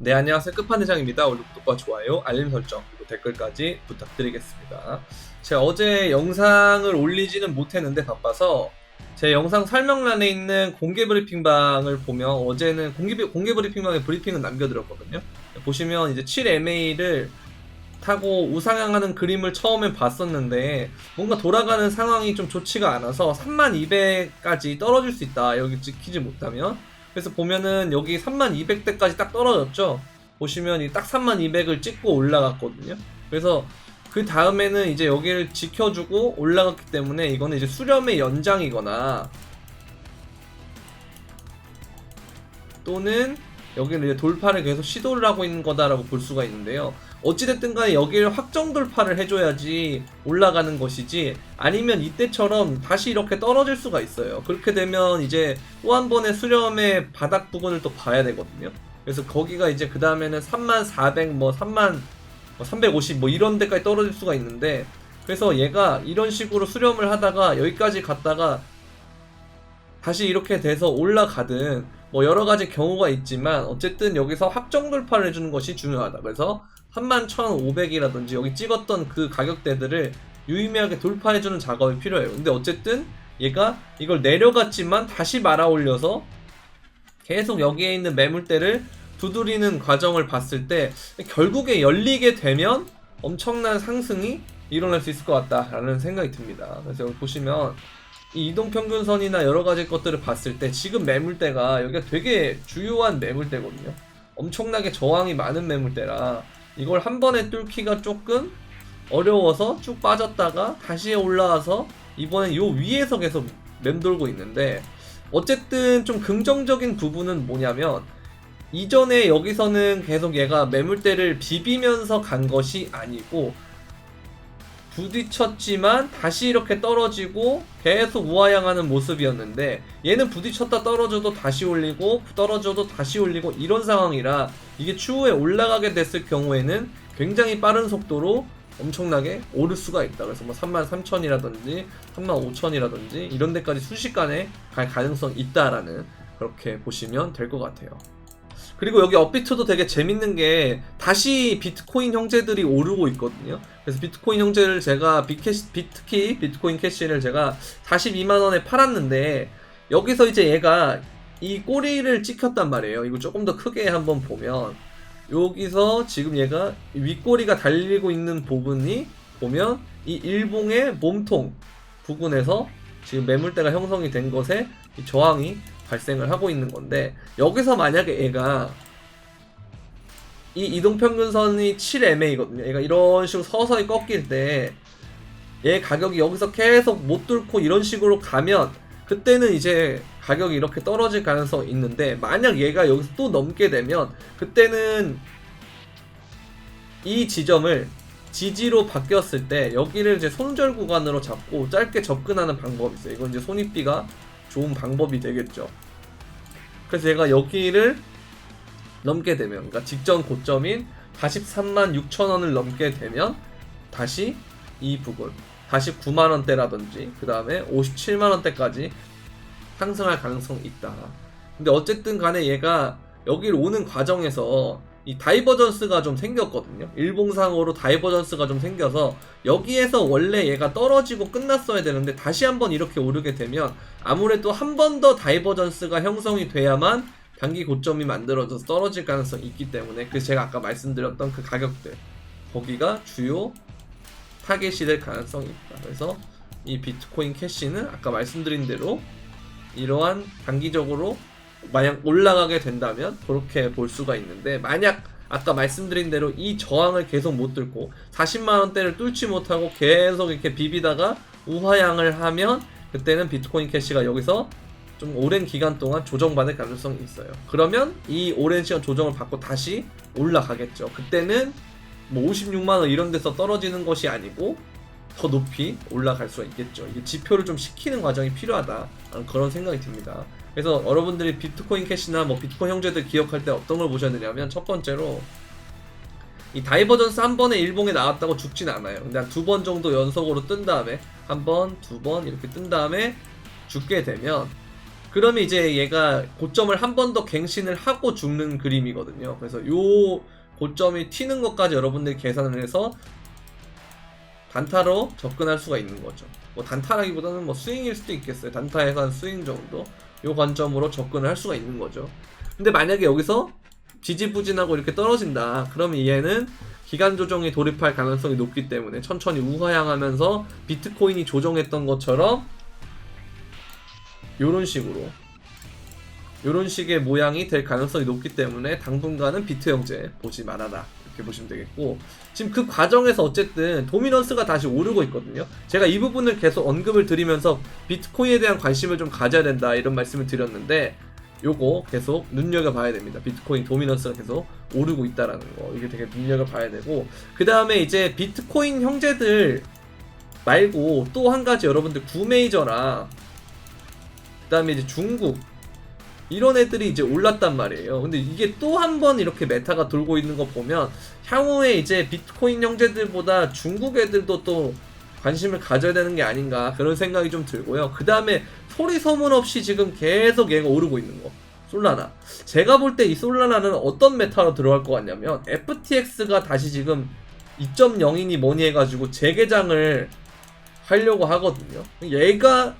네, 안녕하세요. 끝판대장입니다. 오늘 구독과 좋아요, 알림 설정, 그리고 댓글까지 부탁드리겠습니다. 제가 어제 영상을 올리지는 못했는데 바빠서 제 영상 설명란에 있는 공개 브리핑방을 보면 어제는 공개 브리핑방에 브리핑은 남겨드렸거든요. 보시면 이제 7MA를 타고 우상향하는 그림을 처음엔 봤었는데 뭔가 돌아가는 상황이 좀 좋지가 않아서 3200까지 떨어질 수 있다. 여기 지키지 못하면. 그래서 보면은 여기 3200대까지 딱 떨어졌죠. 보시면 딱 3200을 찍고 올라갔거든요. 그래서 그 다음에는 이제 여기를 지켜주고 올라갔기 때문에 이거는 이제 수렴의 연장이거나 또는 여기는 이제 돌파를 계속 시도를 하고 있는 거다라고 볼 수가 있는데요. 어찌됐든 간에 여기를 확정 돌파를 해줘야지 올라가는 것이지, 아니면 이때처럼 다시 이렇게 떨어질 수가 있어요. 그렇게 되면 이제 또 한 번의 수렴의 바닥 부분을 또 봐야 되거든요. 그래서 거기가 이제 그 다음에는 3400 뭐 350 뭐 이런 데까지 떨어질 수가 있는데, 그래서 얘가 이런 식으로 수렴을 하다가 여기까지 갔다가 다시 이렇게 돼서 올라가든 뭐 여러가지 경우가 있지만 어쨌든 여기서 확정 돌파를 해주는 것이 중요하다. 그래서 31,500이라든지 여기 찍었던 그 가격대들을 유의미하게 돌파해주는 작업이 필요해요. 근데 어쨌든 얘가 이걸 내려갔지만 다시 말아 올려서 계속 여기에 있는 매물대를 두드리는 과정을 봤을 때 결국에 열리게 되면 엄청난 상승이 일어날 수 있을 것 같다라는 생각이 듭니다. 그래서 여기 보시면 이 이동평균선이나 여러가지 것들을 봤을 때 지금 매물대가 여기가 되게 주요한 매물대거든요. 엄청나게 저항이 많은 매물대라 이걸 한 번에 뚫기가 조금 어려워서 쭉 빠졌다가 다시 올라와서 이번엔 요 위에서 계속 맴돌고 있는데, 어쨌든 좀 긍정적인 부분은 뭐냐면 이전에 여기서는 계속 얘가 매물대를 비비면서 간 것이 아니고 부딪혔지만 다시 이렇게 떨어지고 계속 우하향하는 모습이었는데, 얘는 부딪혔다 떨어져도 다시 올리고 떨어져도 다시 올리고 이런 상황이라 이게 추후에 올라가게 됐을 경우에는 굉장히 빠른 속도로 엄청나게 오를 수가 있다. 그래서 뭐 33,000이라든지 35,000이라든지 이런 데까지 순식간에 갈 가능성이 있다라는, 그렇게 보시면 될 것 같아요. 그리고 여기 업비트도 되게 재밌는 게 다시 비트코인 형제들이 오르고 있거든요. 그래서 비트코인 형제를 제가 특히 비트코인 캐시를 제가 42만원에 팔았는데 여기서 이제 얘가 이 꼬리를 찍혔단 말이에요. 이거 조금 더 크게 한번 보면 여기서 지금 얘가 윗꼬리가 달리고 있는 부분이 보면 이 일봉의 몸통 부근에서 지금 매물대가 형성이 된 것에 이 저항이 발생을 하고 있는 건데, 여기서 만약에 얘가 이 이동평균선이 7MA거든요. 얘가 이런 식으로 서서히 꺾일 때 얘 가격이 여기서 계속 못 뚫고 이런 식으로 가면 그때는 이제 가격이 이렇게 떨어질 가능성이 있는데, 만약 얘가 여기서 또 넘게 되면 그때는 이 지점을 지지로 바뀌었을 때 여기를 이제 손절 구간으로 잡고 짧게 접근하는 방법이 있어요. 이건 이제 손익비가 좋은 방법이 되겠죠. 그래서 얘가 여기를 넘게 되면, 그러니까 직전 고점인 436,000원을 넘게 되면 다시 이 부분, 다시 9만원대라든지 그 다음에 57만원대까지 상승할 가능성이 있다. 근데 어쨌든 간에 얘가 여기를 오는 과정에서 이 다이버전스가 좀 생겼거든요. 일봉상으로 다이버전스가 좀 생겨서 여기에서 원래 얘가 떨어지고 끝났어야 되는데 다시 한번 이렇게 오르게 되면 아무래도 한 번 더 다이버전스가 형성이 돼야만 단기 고점이 만들어져서 떨어질 가능성이 있기 때문에, 그래서 제가 아까 말씀드렸던 그 가격대 거기가 주요 타겟이 될 가능성이 있다. 그래서 이 비트코인 캐시는 아까 말씀드린 대로 이러한 단기적으로 만약 올라가게 된다면 그렇게 볼 수가 있는데, 만약 아까 말씀드린 대로 이 저항을 계속 못 뚫고 40만원대를 뚫지 못하고 계속 이렇게 비비다가 우하향을 하면 그때는 비트코인 캐시가 여기서 좀 오랜 기간 동안 조정받을 가능성이 있어요. 그러면 이 오랜 시간 조정을 받고 다시 올라가겠죠. 그때는 뭐 56만원 이런 데서 떨어지는 것이 아니고 더 높이 올라갈 수가 있겠죠. 이게 지표를 좀 시키는 과정이 필요하다, 그런 생각이 듭니다. 그래서 여러분들이 비트코인 캐시나 뭐 비트코인 형제들 기억할 때 어떤 걸 보셔야 되냐면, 첫 번째로 이 다이버전스 한 번에 일봉에 나왔다고 죽진 않아요. 근데 한 두 번 정도 연속으로 뜬 다음에 한 번, 두 번 이렇게 뜬 다음에 죽게 되면 그러면 이제 얘가 고점을 한 번 더 갱신을 하고 죽는 그림이거든요. 그래서 요 고점이 튀는 것까지 여러분들이 계산을 해서 단타로 접근할 수가 있는 거죠. 뭐 단타라기보다는 뭐 스윙일 수도 있겠어요. 단타에서 한 스윙 정도 요 관점으로 접근을 할 수가 있는 거죠. 근데 만약에 여기서 지지부진하고 이렇게 떨어진다, 그러면 얘는 기간 조정에 돌입할 가능성이 높기 때문에 천천히 우하향하면서 비트코인이 조정했던 것처럼 요런 식의 모양이 될 가능성이 높기 때문에 당분간은 비트 형제 보지 말아라, 이렇게 보시면 되겠고, 지금 그 과정에서 어쨌든 도미넌스가 다시 오르고 있거든요. 제가 이 부분을 계속 언급을 드리면서 비트코인에 대한 관심을 좀 가져야 된다, 이런 말씀을 드렸는데 요거 계속 눈여겨봐야 됩니다. 비트코인 도미넌스가 계속 오르고 있다라는 거, 이게 되게 눈여겨봐야 되고, 그 다음에 이제 비트코인 형제들 말고 또 한 가지 여러분들 구메이저나 그 다음에 이제 중국 이런 애들이 이제 올랐단 말이에요. 근데 이게 또 한 번 이렇게 메타가 돌고 있는 거 보면 향후에 이제 비트코인 형제들보다 중국 애들도 또 관심을 가져야 되는 게 아닌가, 그런 생각이 좀 들고요. 그 다음에 소리 소문 없이 지금 계속 얘가 오르고 있는 거, 솔라나. 제가 볼 때 이 솔라나는 어떤 메타로 들어갈 것 같냐면 FTX가 다시 지금 2.0이니 뭐니 해가지고 재개장을 하려고 하거든요. 얘가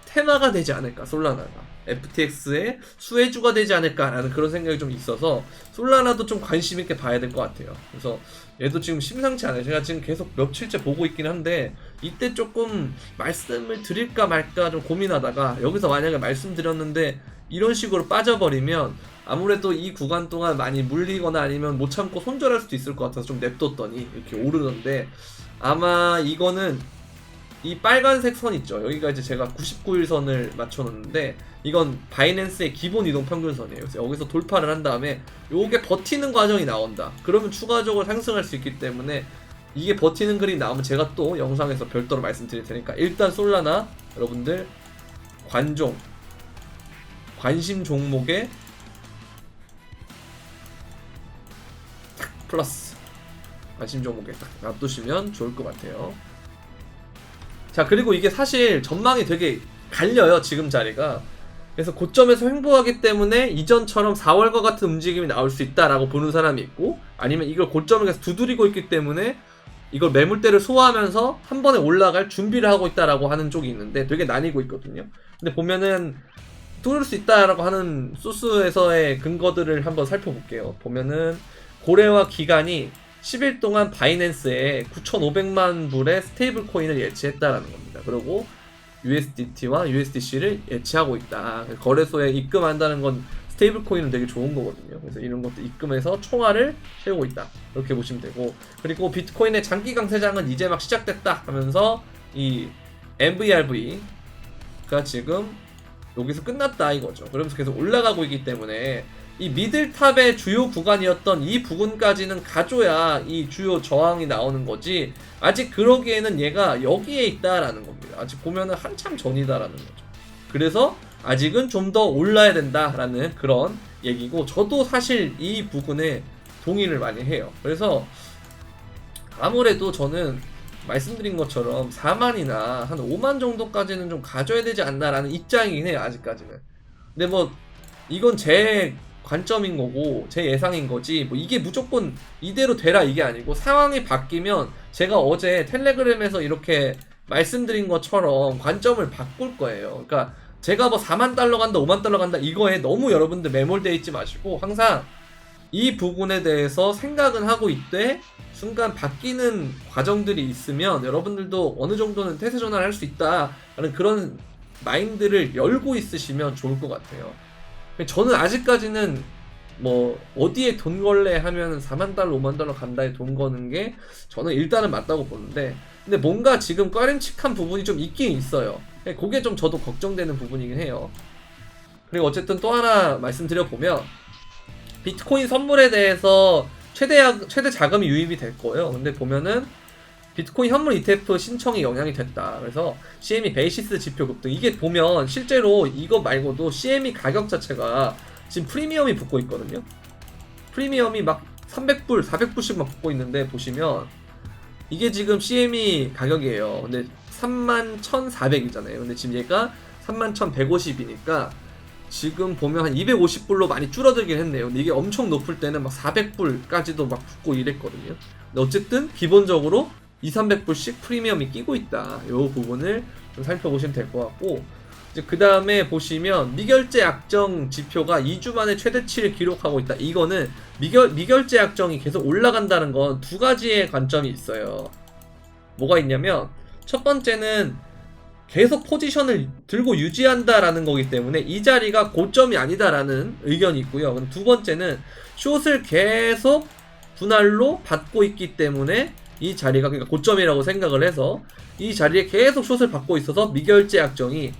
테마가 되지 않을까, 솔라나가 FTX의 수혜주가 되지 않을까라는 그런 생각이 좀 있어서 솔라나도 좀 관심 있게 봐야 될 것 같아요. 그래서 얘도 지금 심상치 않아요. 제가 지금 계속 며칠째 보고 있긴 한데 이때 조금 말씀을 드릴까 말까 좀 고민하다가 여기서 만약에 말씀드렸는데 이런 식으로 빠져버리면 아무래도 이 구간 동안 많이 물리거나 아니면 못 참고 손절할 수도 있을 것 같아서 좀 냅뒀더니 이렇게 오르는데, 아마 이거는 이 빨간색 선 있죠. 여기가 이제 제가 99일 선을 맞춰놓는데 이건 바이낸스의 기본 이동 평균선이에요. 그래서 여기서 돌파를 한 다음에 요게 버티는 과정이 나온다. 그러면 추가적으로 상승할 수 있기 때문에 이게 버티는 그림이 나오면 제가 또 영상에서 별도로 말씀드릴 테니까 일단 솔라나 여러분들 관심 종목에 딱 플러스 관심 종목에 딱 놔두시면 좋을 것 같아요. 자, 그리고 이게 사실 전망이 되게 갈려요, 지금 자리가. 그래서 고점에서 횡보하기 때문에 이전처럼 4월과 같은 움직임이 나올 수 있다라고 보는 사람이 있고, 아니면 이걸 고점을 계속 두드리고 있기 때문에 이걸 매물대를 소화하면서 한 번에 올라갈 준비를 하고 있다라고 하는 쪽이 있는데 되게 나뉘고 있거든요. 근데 보면은 뚫을 수 있다라고 하는 소스에서의 근거들을 한번 살펴볼게요. 보면은 고래와 기간이 10일 동안 바이낸스에 9,500만 불의 스테이블 코인을 예치했다라는 겁니다. 그리고 USDT와 USDC를 예치하고 있다. 거래소에 입금한다는 건 스테이블 코인은 되게 좋은 거거든요. 그래서 이런 것도 입금해서 총알을 채우고 있다, 이렇게 보시면 되고, 그리고 비트코인의 장기 강세장은 이제 막 시작됐다 하면서 이 MVRV가 지금 여기서 끝났다 이거죠. 그러면서 계속 올라가고 있기 때문에 이 미들탑의 주요 구간이었던 이 부분까지는 가줘야 이 주요 저항이 나오는 거지, 아직 그러기에는 얘가 여기에 있다라는 겁니다. 아직 보면은 한참 전이다라는 거죠. 그래서 아직은 좀 더 올라야 된다라는 그런 얘기고, 저도 사실 이 부분에 동의를 많이 해요. 그래서 아무래도 저는 말씀드린 것처럼 4만이나 한 5만 정도까지는 좀 가져야 되지 않나라는 입장이긴 해요, 아직까지는. 근데 뭐 이건 제 관점인 거고 제 예상인 거지, 뭐 이게 무조건 이대로 되라 이게 아니고, 상황이 바뀌면 제가 어제 텔레그램에서 이렇게 말씀드린 것처럼 관점을 바꿀 거예요. 그러니까 제가 뭐 4만 달러 간다 5만 달러 간다 이거에 너무 여러분들 매몰되어 있지 마시고 항상 이 부분에 대해서 생각은 하고 있되 순간 바뀌는 과정들이 있으면 여러분들도 어느 정도는 태세 전환을 할 수 있다라는 그런 마인드를 열고 있으시면 좋을 것 같아요. 저는 아직까지는 뭐 어디에 돈 걸래 하면 4만 달러 5만 달러 간다에 돈 거는 게 저는 일단은 맞다고 보는데, 근데 뭔가 지금 꺼림칙한 부분이 좀 있긴 있어요. 그게 좀 저도 걱정되는 부분이긴 해요. 그리고 어쨌든 또 하나 말씀드려보면 비트코인 선물에 대해서 최대 자금이 유입이 될 거예요. 근데 보면은 비트코인 현물 ETF 신청이 영향이 됐다. 그래서 CME 베이시스 지표 급등, 이게 보면 실제로 이거 말고도 CME 가격 자체가 지금 프리미엄이 붙고 있거든요. 프리미엄이 막 300불, 400불씩 막 붙고 있는데 보시면 이게 지금 CME 가격이에요. 근데 31,400이잖아요. 근데 지금 얘가 31,150이니까 지금 보면 한 250불로 많이 줄어들긴 했네요. 근데 이게 엄청 높을 때는 막 400불까지도 막 붙고 이랬거든요. 근데 어쨌든 기본적으로 200~300불씩 프리미엄이 끼고 있다. 이 부분을 좀 살펴보시면 될 것 같고, 이제 그 다음에 보시면 미결제 약정 지표가 2주 만에 최대치를 기록하고 있다. 이거는 미결제 약정이 계속 올라간다는 건 두 가지의 관점이 있어요. 뭐가 있냐면 첫 번째는 계속 포지션을 들고 유지한다라는 거기 때문에 이 자리가 고점이 아니다라는 의견이 있고요. 두 번째는 숏을 계속 분할로 받고 있기 때문에 이 자리가 그러니까 고점이라고 생각을 해서 이 자리에 계속 숏을 받고 있어서 미결제 약정이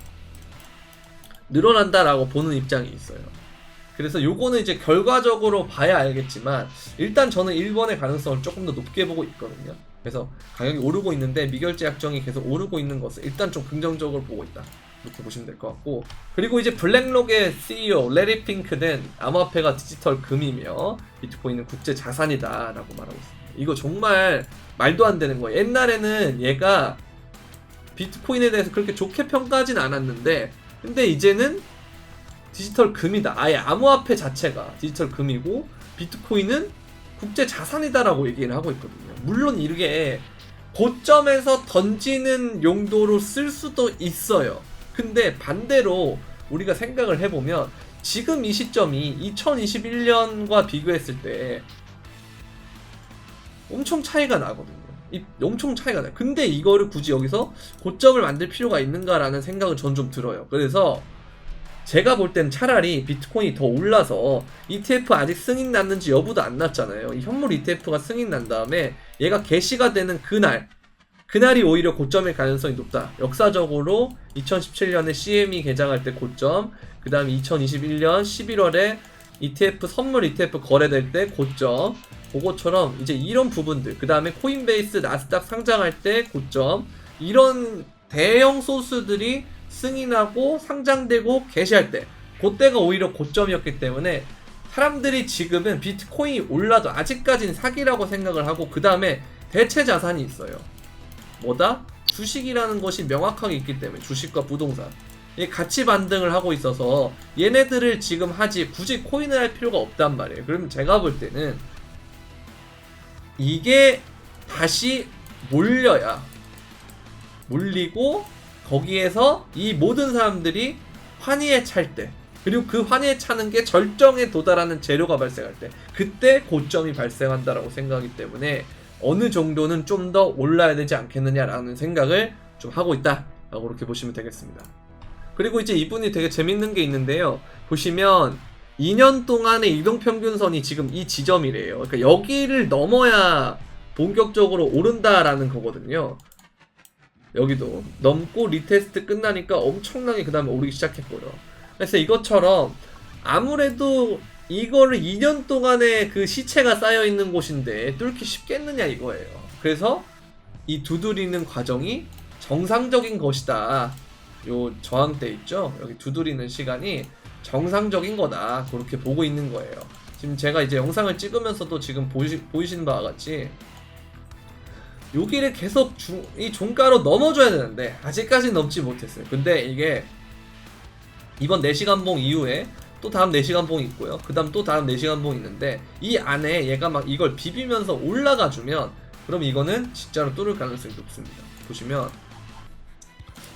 늘어난다라고 보는 입장이 있어요. 그래서 요거는 이제 결과적으로 봐야 알겠지만 일단 저는 1번의 가능성을 조금 더 높게 보고 있거든요. 그래서 가격이 오르고 있는데 미결제 약정이 계속 오르고 있는 것을 일단 좀 긍정적으로 보고 있다, 이렇게 보시면 될 것 같고, 그리고 이제 블랙록의 CEO 레리 핑크는 암호화폐가 디지털 금이며 비트코인은 국제 자산이다 라고 말하고 있습니다. 이거 정말 말도 안 되는 거예요. 옛날에는 얘가 비트코인에 대해서 그렇게 좋게 평가하진 않았는데 근데 이제는 디지털 금이다. 아예 암호화폐 자체가 디지털 금이고 비트코인은 국제 자산이다라고 얘기를 하고 있거든요. 물론 이게 고점에서 던지는 용도로 쓸 수도 있어요. 근데 반대로 우리가 생각을 해보면 지금 이 시점이 2021년과 비교했을 때 엄청 차이가 나거든요. 엄청 차이가 나요. 근데 이거를 굳이 여기서 고점을 만들 필요가 있는가라는 생각은 전 좀 들어요. 그래서 제가 볼 땐 차라리 비트코인이 더 올라서 ETF 아직 승인 났는지 여부도 안 났잖아요. 이 현물 ETF가 승인 난 다음에 얘가 개시가 되는 그날이 오히려 고점일 가능성이 높다. 역사적으로 2017년에 CME 개장할 때 고점, 그 다음에 2021년 11월에 ETF 선물 ETF 거래될 때 고점, 그거처럼 이제 이런 부분들, 그 다음에 코인베이스 나스닥 상장할 때 고점, 이런 대형 소스들이 승인하고 상장되고 개시할 때 그때가 오히려 고점이었기 때문에 사람들이 지금은 비트코인이 올라도 아직까지는 사기라고 생각을 하고, 그 다음에 대체 자산이 있어요. 뭐다? 주식이라는 것이 명확하게 있기 때문에 주식과 부동산 같이 반등을 하고 있어서 얘네들을 지금 하지 굳이 코인을 할 필요가 없단 말이에요. 그러면 제가 볼 때는 이게 다시 몰리고 거기에서 이 모든 사람들이 환희에 찰 때, 그리고 그 환희에 차는 게 절정에 도달하는 재료가 발생할 때, 그때 고점이 발생한다라고 생각하기 때문에 어느 정도는 좀 더 올라야 되지 않겠느냐라는 생각을 좀 하고 있다라고 그렇게 보시면 되겠습니다. 그리고 이제 이분이 되게 재밌는 게 있는데요. 보시면 2년 동안의 이동평균선이 지금 이 지점이래요. 그러니까 여기를 넘어야 본격적으로 오른다라는 거거든요. 여기도 넘고 리테스트 끝나니까 엄청나게 그 다음에 오르기 시작했고요. 그래서 이것처럼 아무래도 이거를 2년 동안의 그 시체가 쌓여있는 곳인데 뚫기 쉽겠느냐 이거예요. 그래서 이 두드리는 과정이 정상적인 것이다. 요 저항대 있죠? 여기 두드리는 시간이 정상적인 거다. 그렇게 보고 있는 거예요. 지금 제가 이제 영상을 찍으면서도 지금 보이시는 바와 같이 여기를 계속 이 종가로 넘어줘야 되는데 아직까지는 넘지 못했어요. 근데 이게 이번 4시간봉 이후에 또 다음 4시간봉이 있고요. 그 다음 또 다음 4시간봉이 있는데 이 안에 얘가 막 이걸 비비면서 올라가주면 그럼 이거는 진짜로 뚫을 가능성이 높습니다. 보시면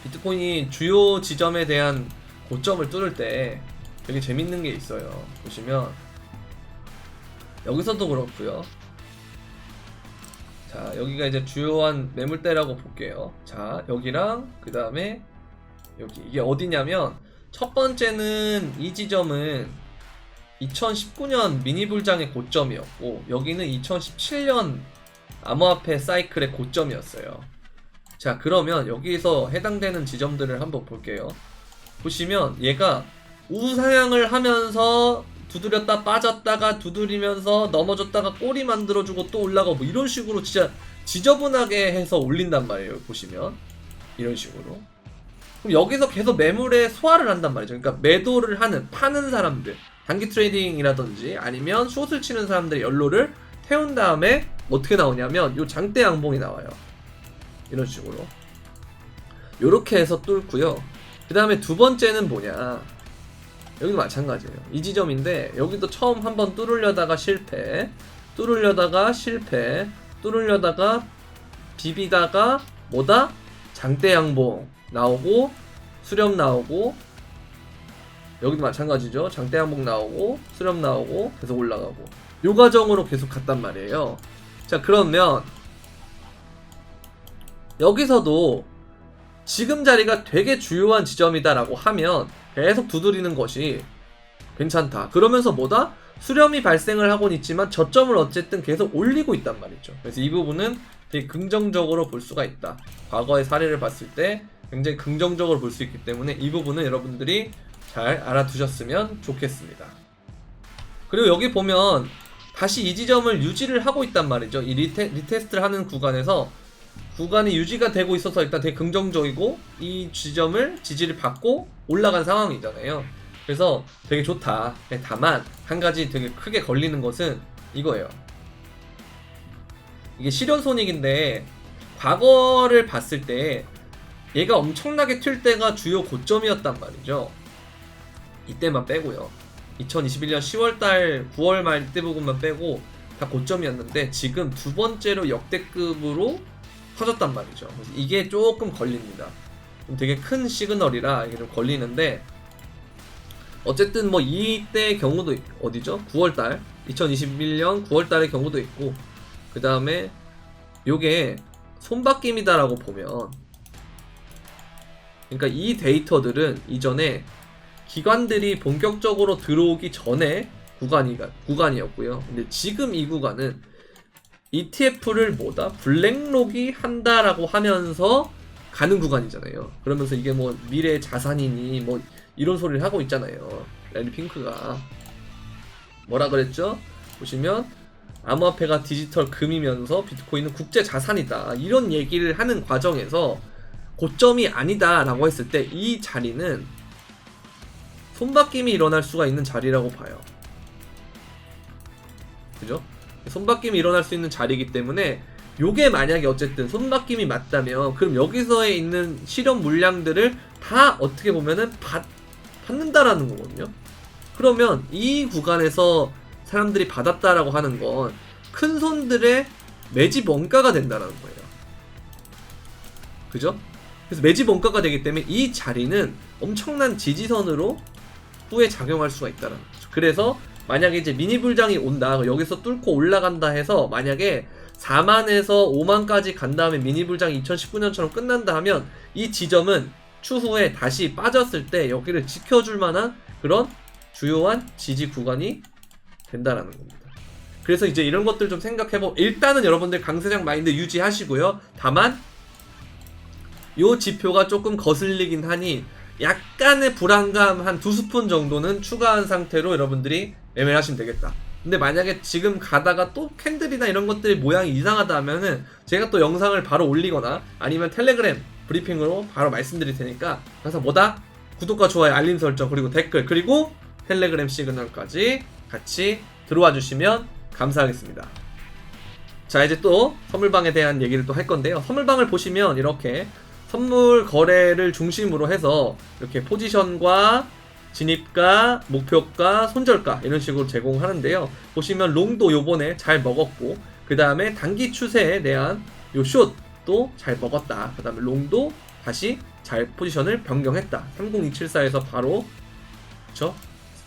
비트코인이 주요 지점에 대한 고점을 뚫을 때 되게 재밌는 게 있어요. 보시면 여기서도 그렇고요. 자, 여기가 이제 주요한 매물대라고 볼게요. 자, 여기랑 그 다음에 여기, 이게 어디냐면 첫 번째는 이 지점은 2019년 미니불장의 고점이었고 여기는 2017년 암호화폐 사이클의 고점이었어요. 자, 그러면 여기서 해당되는 지점들을 한번 볼게요. 보시면 얘가 우상향을 하면서 두드렸다 빠졌다가 두드리면서 넘어졌다가 꼬리 만들어주고 또 올라가고 뭐 이런 식으로 진짜 지저분하게 해서 올린단 말이에요. 보시면 이런 식으로. 그럼 여기서 계속 매물에 소화를 한단 말이죠. 그러니까 매도를 하는, 파는 사람들, 단기 트레이딩이라든지 아니면 숏을 치는 사람들의 연로를 태운 다음에 어떻게 나오냐면 요 장대 양봉이 나와요. 이런 식으로 요렇게 해서 뚫고요. 그 다음에 두 번째는 뭐냐, 여기도 마찬가지예요. 이 지점인데 여기도 처음 한번 뚫으려다가 실패, 뚫으려다가 실패, 뚫으려다가 비비다가 뭐다? 장대양봉 나오고 수렴 나오고, 여기도 마찬가지죠. 장대양봉 나오고 수렴 나오고 계속 올라가고, 요 과정으로 계속 갔단 말이에요. 자, 그러면 여기서도 지금 자리가 되게 주요한 지점이다라고 하면 계속 두드리는 것이 괜찮다. 그러면서 뭐다? 수렴이 발생을 하곤 있지만 저점을 어쨌든 계속 올리고 있단 말이죠. 그래서 이 부분은 되게 긍정적으로 볼 수가 있다. 과거의 사례를 봤을 때 굉장히 긍정적으로 볼 수 있기 때문에 이 부분은 여러분들이 잘 알아두셨으면 좋겠습니다. 그리고 여기 보면 다시 이 지점을 유지를 하고 있단 말이죠. 이 리테스트를 하는 구간에서 구간이 유지가 되고 있어서 일단 되게 긍정적이고, 이 지점을 지지를 받고 올라간 상황이잖아요. 그래서 되게 좋다. 다만 한 가지 되게 크게 걸리는 것은 이거예요. 이게 실현손익인데 과거를 봤을 때 얘가 엄청나게 튈 때가 주요 고점이었단 말이죠. 이때만 빼고요. 2021년 10월달 9월 말 이때 부분만 빼고 다 고점이었는데 지금 두 번째로 역대급으로 터졌단 말이죠. 그래서 이게 조금 걸립니다. 좀 되게 큰 시그널이라 이게 좀 걸리는데, 어쨌든 뭐 이때 경우도 어디죠? 9월달 2021년 9월달의 경우도 있고, 그 다음에 요게 손바뀜이다라고 보면, 그러니까 이 데이터들은 이전에 기관들이 본격적으로 들어오기 전에 구간이었고요. 근데 지금 이 구간은 ETF를 뭐다? 블랙록이 한다라고 하면서 가는 구간이잖아요. 그러면서 이게 뭐 미래 자산이니 뭐 이런 소리를 하고 있잖아요. 래리 핑크가 뭐라 그랬죠? 보시면 암호화폐가 디지털 금이면서 비트코인은 국제 자산이다, 이런 얘기를 하는 과정에서 고점이 아니다 라고 했을 때 이 자리는 손바뀜이 일어날 수가 있는 자리라고 봐요. 그죠? 손바뀜이 일어날 수 있는 자리이기 때문에 요게 만약에 어쨌든 손바뀜이 맞다면 그럼 여기서에 있는 실현 물량들을 다 어떻게 보면은 받는다라는 거거든요. 그러면 이 구간에서 사람들이 받았다라고 하는 건 큰 손들의 매집 원가가 된다라는 거예요. 그죠? 그래서 매집 원가가 되기 때문에 이 자리는 엄청난 지지선으로 후에 작용할 수가 있다는 거죠. 그래서 만약에 이제 미니 불장이 온다, 여기서 뚫고 올라간다 해서 만약에 4만에서 5만까지 간 다음에 미니 불장이 2019년처럼 끝난다 하면 이 지점은 추후에 다시 빠졌을 때 여기를 지켜줄 만한 그런 주요한 지지 구간이 된다라는 겁니다. 그래서 이제 이런 것들 좀 생각해보고, 일단은 여러분들 강세장 마인드 유지하시고요. 다만 요 지표가 조금 거슬리긴 하니 약간의 불안감 한 2스푼 정도는 추가한 상태로 여러분들이 매매를 하시면 되겠다. 근데 만약에 지금 가다가 또 캔들이나 이런 것들이 모양이 이상하다 하면은 제가 또 영상을 바로 올리거나 아니면 텔레그램 브리핑으로 바로 말씀드릴 테니까 항상 뭐다? 구독과 좋아요, 알림 설정, 그리고 댓글, 그리고 텔레그램 시그널까지 같이 들어와 주시면 감사하겠습니다. 자, 이제 또 선물방에 대한 얘기를 또 할 건데요. 선물방을 보시면 이렇게 선물 거래를 중심으로 해서 이렇게 포지션과 진입가, 목표가, 손절가 이런 식으로 제공하는데요. 보시면 롱도 요번에 잘 먹었고, 그 다음에 단기 추세에 대한 요 숏도 잘 먹었다. 그 다음에 롱도 다시 잘 포지션을 변경했다. 30274에서 바로, 그쵸?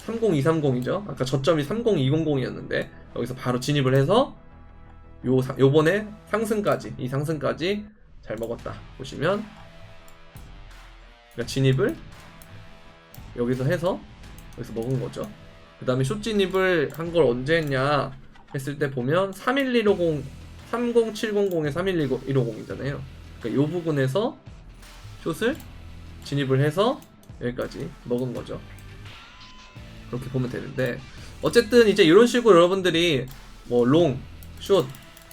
30230이죠. 아까 저점이 30200이었는데 여기서 바로 진입을 해서 요번에 상승까지, 이 상승까지 잘 먹었다. 보시면 그러니까 진입을 여기서 해서 여기서 먹은 거죠. 그 다음에 숏 진입을 한 걸 언제 했냐 했을 때 보면 31150, 30700에 31150이잖아요. 그러니까 요 부분에서 숏을 진입을 해서 여기까지 먹은 거죠. 그렇게 보면 되는데, 어쨌든 이제 이런 식으로 여러분들이 뭐 롱, 숏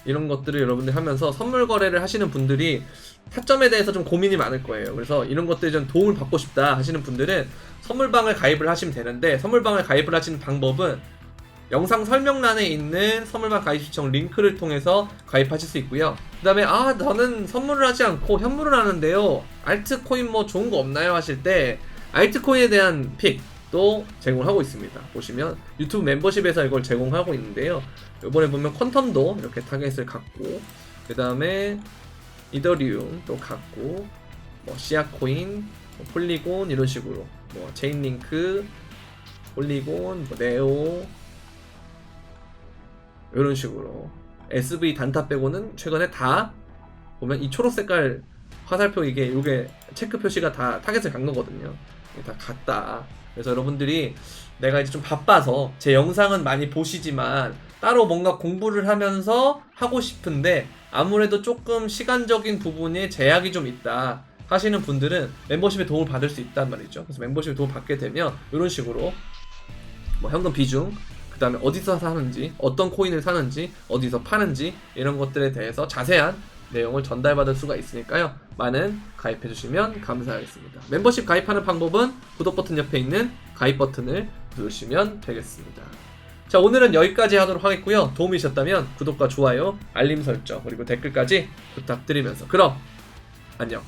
이런 것들을 여러분들이 하면서 선물 거래를 하시는 분들이 타점에 대해서 좀 고민이 많을 거예요. 그래서 이런 것들이 좀 도움을 받고 싶다 하시는 분들은 선물방을 가입을 하시면 되는데, 선물방을 가입을 하시는 방법은 영상 설명란에 있는 선물만 가입 신청 링크를 통해서 가입하실 수 있고요. 그 다음에 저는 선물을 하지 않고 현물을 하는데요, 알트코인 뭐 좋은 거 없나요 하실 때 알트코인에 대한 픽도 제공을 하고 있습니다. 보시면 유튜브 멤버십에서 이걸 제공하고 있는데요, 이번에 보면 퀀텀도 이렇게 타겟을 갖고, 그 다음에 이더리움도 갖고, 뭐 시아코인, 뭐 폴리곤 이런 식으로, 뭐 체인링크, 폴리곤, 뭐 네오 이런 식으로 SV 단타 빼고는 최근에 다 보면 이 초록 색깔 화살표 요게 체크 표시가 다 타겟을 간 거거든요. 이게 다 갔다. 그래서 여러분들이 내가 이제 좀 바빠서 제 영상은 많이 보시지만 따로 뭔가 공부를 하면서 하고 싶은데 아무래도 조금 시간적인 부분에 제약이 좀 있다 하시는 분들은 멤버십에 도움을 받을 수 있단 말이죠. 그래서 멤버십에 도움을 받게 되면 이런 식으로 뭐 현금 비중, 그 다음에 어디서 사는지, 어떤 코인을 사는지, 어디서 파는지 이런 것들에 대해서 자세한 내용을 전달받을 수가 있으니까요, 많은 가입해주시면 감사하겠습니다. 멤버십 가입하는 방법은 구독 버튼 옆에 있는 가입 버튼을 누르시면 되겠습니다. 자, 오늘은 여기까지 하도록 하겠고요. 도움이 되셨다면 구독과 좋아요, 알림 설정, 그리고 댓글까지 부탁드리면서 그럼 안녕.